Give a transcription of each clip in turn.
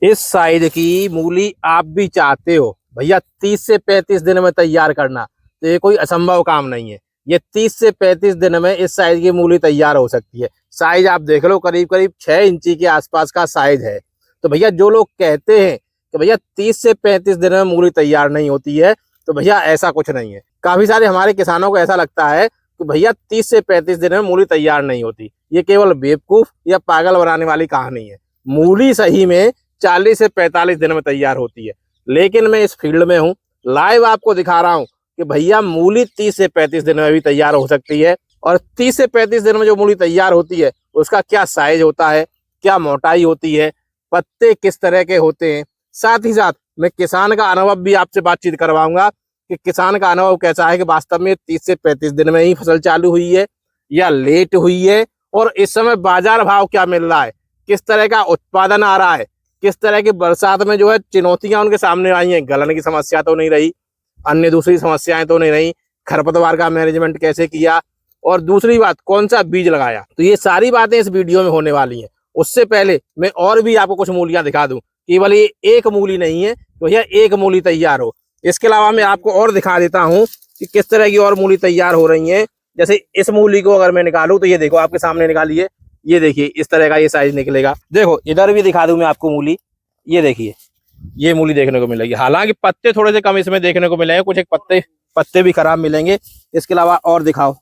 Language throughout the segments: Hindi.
इस साइज की मूली आप भी चाहते हो भैया 30 से 35 दिन में तैयार करना, तो ये कोई असंभव काम नहीं है। ये 30 से 35 दिन में इस साइज की मूली तैयार हो सकती है। साइज आप देख लो, करीब करीब 6 इंची के आसपास का साइज है। तो भैया जो लोग कहते हैं कि भैया 30 से 35 दिन में मूली तैयार नहीं होती है, तो भैया ऐसा कुछ नहीं है। काफी सारे हमारे किसानों को ऐसा लगता है कि भैया 30 से 35 दिन में मूली तैयार नहीं होती। ये केवल बेवकूफ या पागल बनाने वाली कहानी है। मूली सही में 40 से 45 दिन में तैयार होती है, लेकिन मैं इस फील्ड में हूँ, लाइव आपको दिखा रहा हूँ कि भैया मूली 30 से 35 दिन में भी तैयार हो सकती है। और 30 से 35 दिन में जो मूली तैयार होती है उसका क्या साइज होता है, क्या मोटाई होती है, पत्ते किस तरह के होते हैं, साथ ही साथ मैं किसान का अनुभव भी आपसे बातचीत करवाऊंगा कि किसान का अनुभव कैसा है कि वास्तव में 30 से 35 दिन में ही फसल चालू हुई है या लेट हुई है, और इस समय बाजार भाव क्या मिल रहा है, किस तरह का उत्पादन आ रहा है, किस तरह की बरसात में जो है चुनौतियां उनके सामने आई हैं। गलन की समस्या तो नहीं रही, अन्य दूसरी समस्याएं तो नहीं रही, खरपतवार का मैनेजमेंट कैसे किया, और दूसरी बात कौन सा बीज लगाया। तो ये सारी बातें इस वीडियो में होने वाली हैं। उससे पहले मैं और भी आपको कुछ मूलियां दिखा दूं, केवल ये एक मूली नहीं है तो भैया एक मूली तैयार हो। इसके अलावा मैं आपको और दिखा देता हूँ कि किस तरह की और मूली तैयार हो रही है। जैसे इस मूली को अगर मैं निकालूं तो ये देखो आपके सामने निकाली है, ये देखिए इस तरह का ये साइज निकलेगा। देखो इधर भी दिखा दूं मैं आपको मूली, ये देखिए ये मूली देखने को मिलेगी। हालांकि पत्ते थोड़े से कम इसमें देखने को मिलेंगे, कुछ एक पत्ते भी खराब मिलेंगे। इसके अलावा और दिखाओ,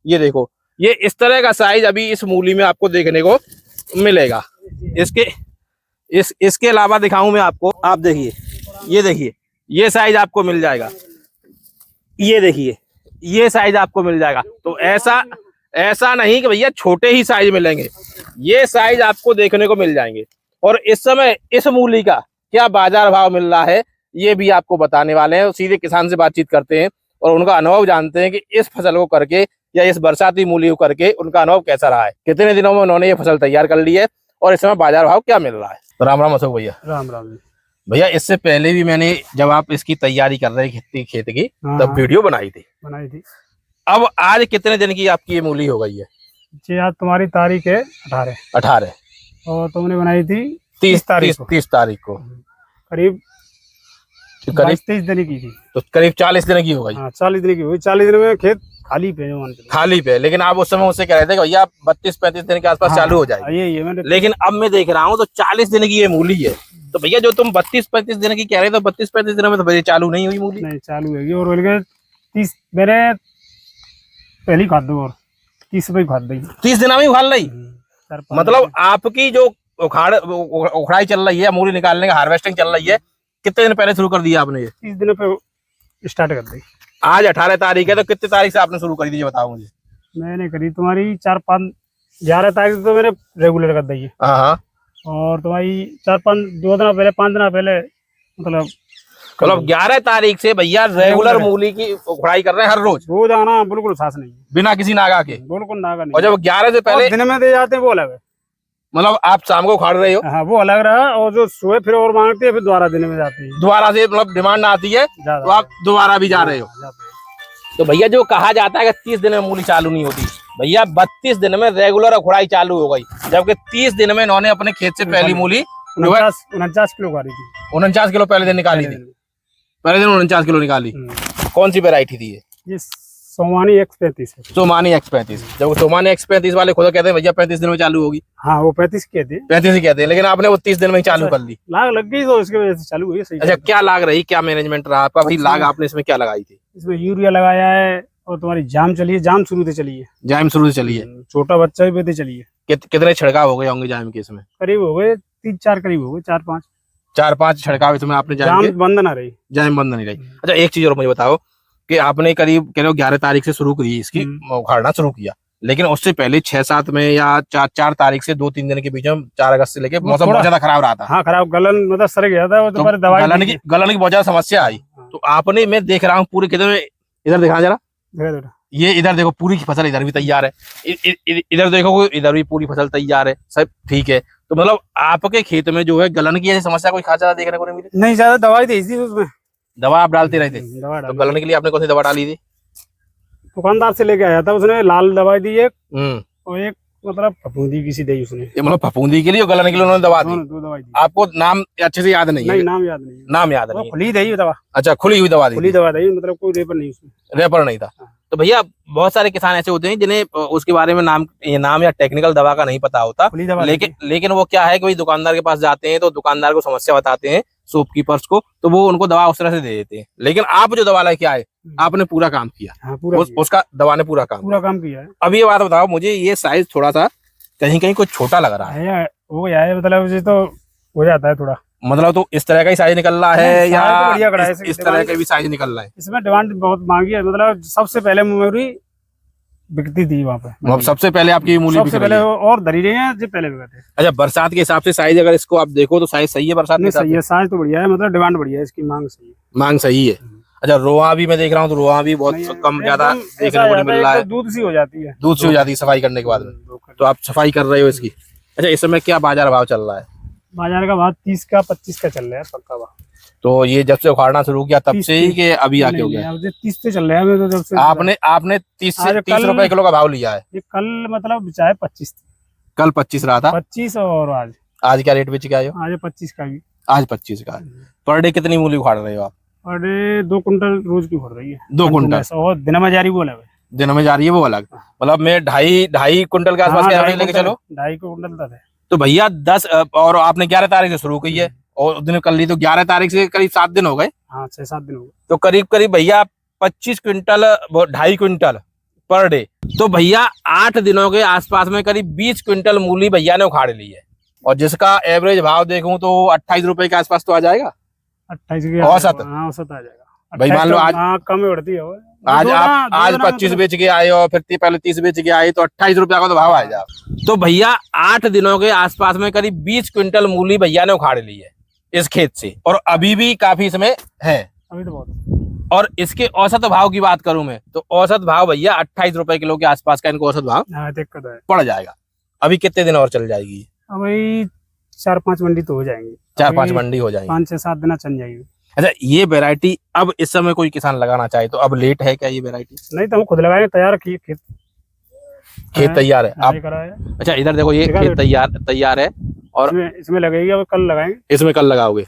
ये देखो ये इस तरह का साइज अभी इस मूली में आपको देखने को मिलेगा। इसके अलावा दिखाऊं मैं आपको, आप देखिए ये साइज आपको मिल जाएगा, ये देखिए ये साइज आपको मिल जाएगा। तो ऐसा नहीं कि भैया छोटे ही साइज मिलेंगे, ये साइज आपको देखने को मिल जाएंगे। और इस समय इस मूली का क्या बाजार भाव मिल रहा है ये भी आपको बताने वाले हैं। सीधे किसान से बातचीत करते हैं और उनका अनुभव जानते हैं कि इस फसल को करके या इस बरसाती मूली को करके उनका अनुभव कैसा रहा है, कितने दिनों में उन्होंने ये फसल तैयार कर ली है और इस समय बाजार भाव क्या मिल रहा है। तो राम राम अशोक भैया। राम राम भैया इससे पहले भी मैंने जब आप इसकी तैयारी कर रहे खेत की तब वीडियो बनाई थी। अब आज कितने दिन की आपकी ये मूली हो गई है जी? आज तुम्हारी तारीख है 18 और तुमने बनाई थी 30 तारीख को। करीब 23 दिन की थी, तो करीब 40 दिन की हो गई। 40 दिन की हुई। 40 दिन में खेत खाली पे। लेकिन आप उस समय उससे कह रहे थे कि भैया 32-35 दिन के आसपास चालू हो जाएगी। ये लेकिन अब मैं देख रहा हूँ तो 40 दिन की ये मूली है। तो भैया जो तुम 32-35 दिन की कह रहे थे, 32-35 दिनों में तो भैया चालू नहीं हुई मूली। नहीं चालू है और 30 मेरे पहली खाद दो और 30 रुपये खाद दी, 30 दिन में उखाड़ ली। मतलब आपकी जो उखड़ाई चल रही है, मूली निकालने का हार्वेस्टिंग चल रही है, कितने दिन पहले शुरू कर दिया आपने? ये 30 दिनों पे स्टार्ट कर दी। आज 18 तारीख है, तो कितने तारीख से आपने शुरू करी थी ये बताओ मुझे। मैंने करी तुम्हारी 11 तारीख तो मैंने रेगुलर कर दी है। और तुम्हारी 2 दिन पहले 5 दिन पहले मतलब 11 तारीख से भैया रेगुलर मूली की उखड़ाई कर रहे हैं हर रोज आना, बिल्कुल सांस नहीं, बिना किसी नागा के, बिल्कुल नागा नहीं। और जब 11 से पहले दिन में दे जाते हैं वो अलग है। मतलब आप शाम को उखाड़ रहे हो? हाँ वो अलग रहा। और जो सुबह फिर और मांगते हैं फिर दोबारा दिन में जाती है, दोबारा से मतलब डिमांड आती है तो आप दोबारा भी जा रहे हो। तो भैया जो कहा जाता है कि 30 दिन में मूली चालू नहीं होती, भैया 32 दिन में रेगुलर उखड़ाई चालू हो गई, जबकि 30 दिन में इन्होंने अपने खेत से पहली मूली 49 किलो उखाड़ी थी। 49 किलो पहले दिन निकाली थी। पहले दिन 49 किलो निकाली। कौन सी वेरायटी थी ये? सोमानी X35 है। सोमानी X35। जब सोमानी X35 वाले खुद कहते हैं भैया 35 दिन में चालू होगी। हाँ वो 35 कहते हैं, 35 ही कहते हैं, लेकिन आपने वो 30 दिन में ही चालू कर ली। लाग लग गई तो इसकी वजह से चालू हुई। सही। अच्छा, क्या लाग रही, क्या मैनेजमेंट रहा आपका? भाई लाग आपने इसमें क्या लगाई थी? इसमें यूरिया लगाया है और तुम्हारी जाम चली है। जाम शुरू से चली है। जाम शुरू से चली है। छोटा बच्चा भी चली है। कितने छिड़काव हो गए होंगे जाम के इसमें? करीब हो गए 3-4, करीब हो गए 4-5 छिड़काव इसमें आपने जाम बंद ना रही। जाम बंद नहीं रही। अच्छा एक चीज और मुझे बताओ कि आपने करीब 11 तारीख से शुरू करी इसकी उखाड़ना शुरू किया, लेकिन उससे पहले 6-7 में या 4 तारीख से 2-3 दिन के बीच में 4 अगस्त से लेके मौसम बहुत ज्यादा खराब रहा था। हाँ खराब, गलन मतलब सर गया था। तो गलन की बहुत ज्यादा समस्या आई। तो आपने, मैं देख रहा हूँ पूरे खेतों में, इधर दिखा जरा, ये इधर देखो पूरी की फसल इधर भी तैयार है, इधर देखो इधर भी पूरी फसल तैयार है, सब ठीक है। तो मतलब आपके खेत में जो है गलन की ऐसी समस्या कोई खास ज्यादा देखने को नहीं मिली? नहीं, ज्यादा दवाई दी थी उसमें। दवा आप डालते रहे थे? तो गलन के लिए आपने कौन सी दवा डाली थी? दुकानदार से लेके आया था, उसने लाल दवाई दी एक, और एक मतलब फफूंदी किसी दी उसने, ये मतलब फफूंदी के लिए और गलने के लिए उन्होंने दवा दी। दो दवाई दी। आपको नाम अच्छे से याद नहीं है? नहीं, नाम याद नहीं है। नाम याद वो नहीं है। खुली दी दवा, अच्छा, खुली हुई दवा दी खुली थी। दवा दी, मतलब कोई रेपर नहीं उसमें। रेपर नहीं था। तो भैया बहुत सारे किसान ऐसे होते हैं जिन्हें उसके बारे में नाम या टेक्निकल दवा का नहीं पता होता, खुली दवा लेकिन वो क्या है कि भाई दुकानदार के पास जाते हैं तो दुकानदार को समस्या बताते हैं शॉपकीपर्स को, तो वो उनको दवा उस तरह से दे देते हैं। लेकिन आप जो दवा लेके आए, आपने पूरा काम किया। हाँ, पूरा उसका दवा ने पूरा काम किया है। अब ये बात बताओ मुझे, ये साइज थोड़ा सा कहीं कहीं कुछ छोटा लग रहा है। वो क्या है, मतलब ये तो हो जाता है थोड़ा, मतलब तो इस तरह का ही साइज निकल रहा है या तो बढ़िया कड़ा है, इस तरह का भी साइज निकल रहा है? इसमें डिमांड बहुत मांगी है। मतलब सबसे पहले मूली बिकती थी वहाँ पे, मतलब सबसे पहले आपकी मूली बिक सबसे रही पहले है। और धरी रही है जो पहले बिकते हैं। अच्छा, बरसात के हिसाब से साइज अगर इसको आप देखो तो साइज सही है बरसात के नहीं, हिसाब सही से? है, साइज तो बढ़िया है, मतलब डिमांड बढ़िया है, इसकी मांग सही है। मांग सही है। अच्छा, रोआ भी मैं देख रहा हूँ तो रोआ भी बहुत नहीं है, कम ज्यादा एकदम देखने ऐसा को नहीं मिल रहा है। एकदम दूध सी हो जाती है, दूध से हो जाती है सफाई करने के बाद में। तो आप सफाई कर रहे हो इसकी। अच्छा, इस समय क्या बाजार भाव चल रहा है? बाजार का भाव 30 का 25 का चल रहा है पक्का भाव। तो ये जब से उखाड़ना शुरू किया तब से ही कि अभी आके हो गया? 30 से चल रहा है। तो जब से आपने 30 रुपए किलो का भाव लिया है? ये कल मतलब चाहे 25, कल 25 रहा था। 25 और आज क्या रेट बेच के आए हो? आज 25 का भी। आज 25 का। पर डे कितनी मूली उखाड़ रहे हो आप? और 2 कुंटल रोज की हो रही है। 2 कुंटल और दिन में जारी बोला है, दिन में जा रही है वो अलग। मतलब मैं ढाई कुंटल के आसपास के एवरेज लेके चलो। 2.5 कुंटल तक है। तो भैया 10 और आपने 11 तारीख से शुरू की है और दिन कर ली तो 11 तारीख से करीब 7 दिन हो गए। हाँ, 6-7 दिन हो गए। तो करीब करीब भैया 25 क्विंटल 2.5 क्विंटल पर डे। तो भैया 8 दिनों के आसपास में करीब 20 क्विंटल मूली भैया ने उखाड़ ली है और जिसका एवरेज भाव देखूं तो 28 रुपए के आसपास तो आ जाएगा। 28 के औसत? हाँ, औसत आ जाएगा भाई मान लो आज कम उड़ती है वो। आज 25 बेच के आए और फिर पहले 30 बेच के आए तो 28 रुपया का तो भाव आएगा। तो भैया 8 दिनों के आसपास में करीब 20 क्विंटल मूली भैया ने उखाड़ ली है इस खेत से और अभी भी काफी इसमें है। अभी तो बहुत। और इसके औसत भाव की बात करूं मैं तो औसत भाव भैया 28 रुपए किलो के आसपास का इनको औसत भाव दिक्कत है, पड़ जाएगा। अभी कितने दिन और चल जाएगी? अभी 4-5 मंडी तो हो जाएंगी। 4-5 मंडी हो जाएंगी। 5-6-7 दिन चल जाएगी। अच्छा, ये वैरायटी अब इस समय कोई किसान लगाना चाहे तो अब लेट है क्या ये वैरायटी? नहीं तो हम खुद लगाएंगे, तैयार खेत तैयार है आप? कराया। अच्छा, इधर देखो ये खेत तैयार है और इसमें लगेगी, अब कल लगाएंगे। इसमें कल लगाओगे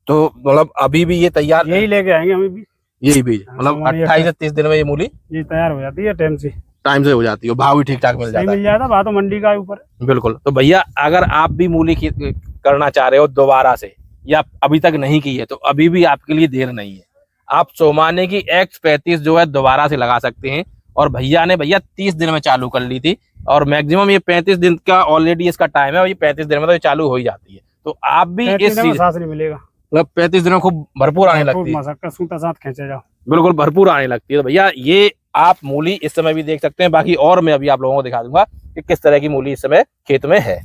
तो मतलब अभी भी ये तैयार? यही लेके आएंगे हमें भी, यही बीज। मतलब 28 से 30 दिन में ये मूली ये तैयार हो जाती है, टाइम से हो जाती है। भाव भी ठीक ठाक मिल जाता है। भाव तो मंडी का ऊपर। बिल्कुल। तो भैया अगर आप भी मूली करना चाह रहे हो दोबारा से या अभी तक नहीं की है तो अभी भी आपके लिए देर नहीं है। आप सोमाने की X35 जो है दोबारा से लगा सकते हैं और भैया ने 30 दिन में चालू कर ली थी और मैक्सिमम ये 35 दिन का ऑलरेडी इसका टाइम है और ये 35 दिन में तो ये चालू हो ही जाती है। तो आप भी इस चीज नहीं मिलेगा, मतलब 35 दिनों खूब भरपूर आने लगती है। बिल्कुल भरपूर आने लगती है। तो भैया ये आप मूली इस समय भी देख सकते हैं। बाकी और मैं अभी आप लोगों को दिखा दूंगा कि किस तरह की मूली इस समय खेत में है।